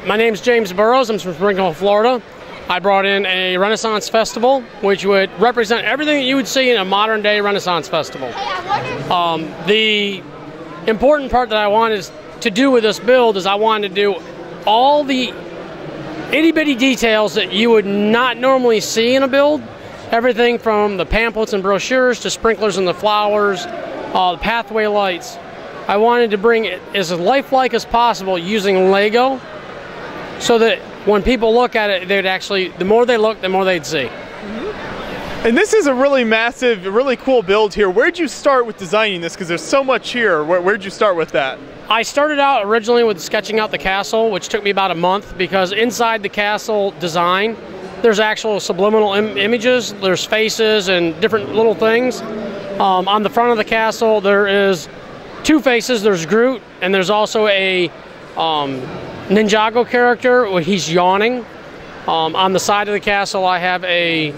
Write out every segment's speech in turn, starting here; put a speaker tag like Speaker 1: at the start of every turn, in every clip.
Speaker 1: My name's James Burrows. I'm from Springfield, Florida. I brought in a Renaissance Festival, which would represent everything that you would see in a modern-day Renaissance Festival. The important part that I wanted to do with this build is I wanted to do all the itty-bitty details that you would not normally see in a build. Everything from the pamphlets and brochures to sprinklers and the flowers, the pathway lights. I wanted to bring it as lifelike as possible using Lego, so that when people look at it, they'd actually, the more they look, the more they'd see.
Speaker 2: And this is a really massive, really cool build here. Where'd you start with designing this? Because there's so much here. Where'd you start with that?
Speaker 1: I started out originally with sketching out the castle, which took me about a month, because inside the castle design, there's actual subliminal images, there's faces and different little things. On the front of the castle, there is two faces. There's Groot, and there's also a Ninjago character where he's yawning. On the side of the castle, I have a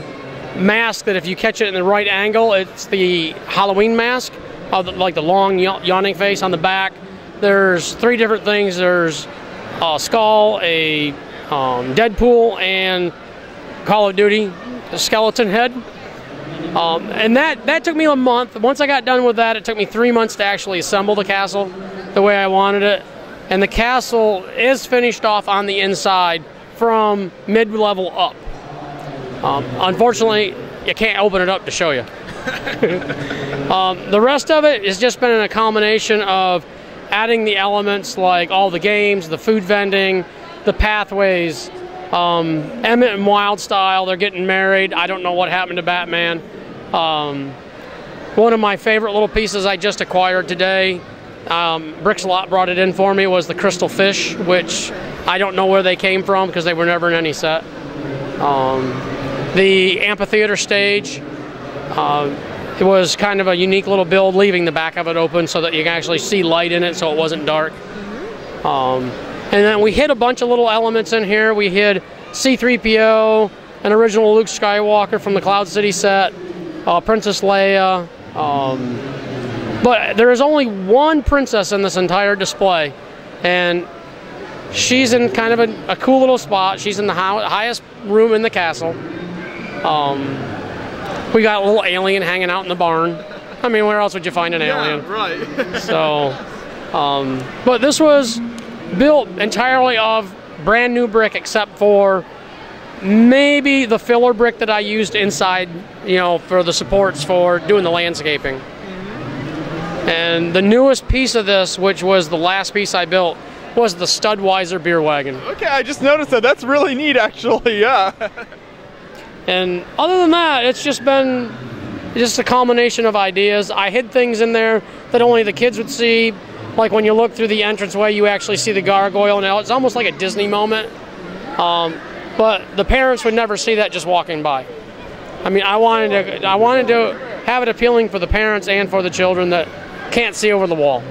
Speaker 1: mask that if you catch it in the right angle, it's the Halloween mask, like the long yawning face. On the back, there's three different things. There's a skull, a Deadpool, and Call of Duty, a skeleton head. And that took me a month. Once I got done with that, it took me 3 months to actually assemble the castle the way I wanted it. And the castle is finished off on the inside from mid-level up. Unfortunately, you can't open it up to show you. The rest of it has just been a combination of adding the elements like all the games, the food vending, the pathways, Emmett and Wild style, they're getting married. I don't know what happened to Batman. One of my favorite little pieces I just acquired today, Brick's Lot brought it in for me, was the crystal fish, which I don't know where they came from because they were never in any set. The amphitheater stage, it was kind of a unique little build, leaving the back of it open so that you can actually see light in it so it wasn't dark. And then we hid a bunch of little elements in here. We hid C-3PO, an original Luke Skywalker from the Cloud City set, Princess Leia. But there is only one princess in this entire display, and she's in kind of a cool little spot. She's in the highest room in the castle. We got a little alien hanging out in the barn. I mean, where else would you find an alien?
Speaker 2: Right.
Speaker 1: So, but this was built entirely of brand new brick, except for maybe the filler brick that I used inside, you know, for the supports for doing the landscaping. And the newest piece of this, which was the last piece I built, was the Studweiser beer wagon.
Speaker 2: Okay, I just noticed that. That's really neat, actually, yeah.
Speaker 1: And other than that, it's just been just a combination of ideas. I hid things in there that only the kids would see. Like when you look through the entranceway, you actually see the gargoyle. Now it's almost like a Disney moment, but the parents would never see that just walking by. I mean, I wanted to have it appealing for the parents and for the children that can't see over the wall.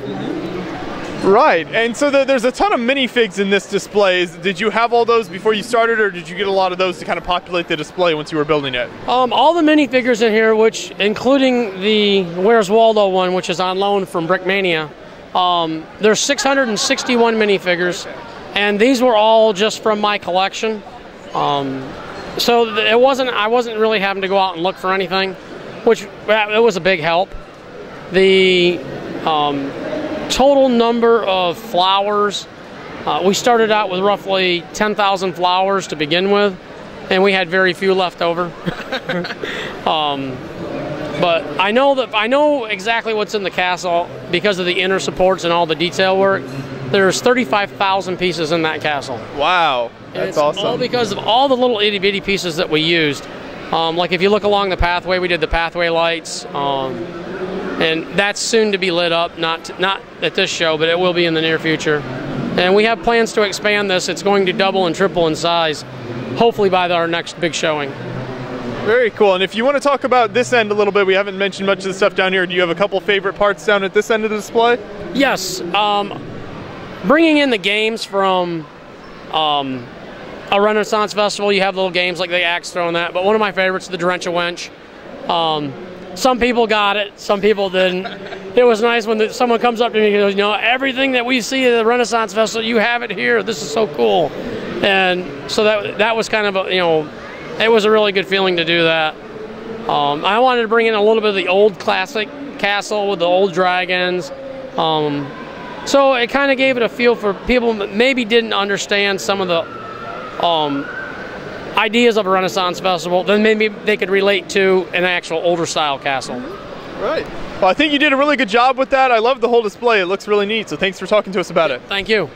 Speaker 2: Right, and so there's a ton of minifigs in this display. Did you have all those before you started, or did you get a lot of those to kind of populate the display once you were building it?
Speaker 1: All the minifigures in here, which including the Where's Waldo one, which is on loan from Brickmania. There's 661 minifigures, and these were all just from my collection. So I wasn't really having to go out and look for anything, which it was a big help. The total number of flowers, we started out with roughly 10,000 flowers to begin with, and we had very few left over. But I know exactly what's in the castle because of the inner supports and all the detail work. There's 35,000 pieces in that castle.
Speaker 2: Wow, that's awesome.
Speaker 1: All because of all the little itty bitty pieces that we used. Like if you look along the pathway, we did the pathway lights, and that's soon to be lit up. Not at this show, but it will be in the near future. And we have plans to expand this. It's going to double and triple in size, hopefully by our next big showing.
Speaker 2: Very cool. And if you want to talk about this end a little bit, we haven't mentioned much of the stuff down here. Do you have a couple favorite parts down at this end of the display?
Speaker 1: Yes. Bringing in the games from a Renaissance Festival, you have little games like the axe throw and that. But one of my favorites is the Drench-a-Wench. some people got it, some people didn't. It was nice when someone comes up to me and goes, you know, everything that we see at the Renaissance Festival, you have it here. This is so cool. And so that was kind of a, you know, it was a really good feeling to do that. I wanted to bring in a little bit of the old classic castle with the old dragons. So it kind of gave it a feel for people that maybe didn't understand some of the ideas of a Renaissance Festival, then maybe they could relate to an actual older style castle.
Speaker 2: Right. Well, I think you did a really good job with that. I love the whole display. It looks really neat. So thanks for talking to us about it.
Speaker 1: Thank you.